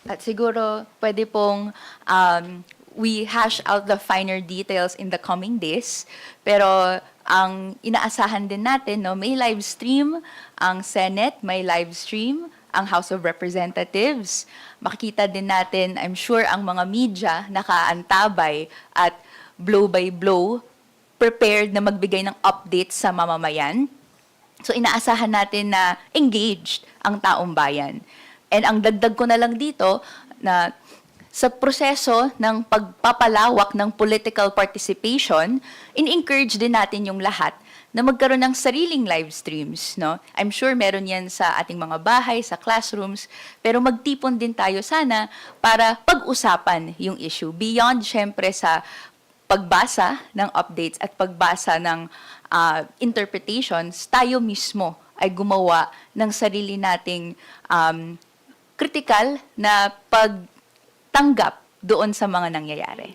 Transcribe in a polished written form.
At siguro pwede pong we hash out the finer details in the coming days. Pero ang inaasahan din natin, no, may live stream ang Senate, may live stream ang House of Representatives. Makikita din natin, I'm sure, ang mga media nakaantabay at blow by blow, prepared na magbigay ng updates sa mamamayan. So inaasahan natin na engaged ang taong bayan. And ang dagdag ko na lang dito na sa proseso ng pagpapalawak ng political participation, in-encourage din natin yung lahat na magkaroon ng sariling live streams. No? I'm sure meron yan sa ating mga bahay, sa classrooms, pero magtipon din tayo sana para pag-usapan yung issue. Beyond, syempre, sa pagbasa ng updates at pagbasa ng interpretations, tayo mismo ay gumawa ng sarili nating critical na pagtanggap doon sa mga nangyayari.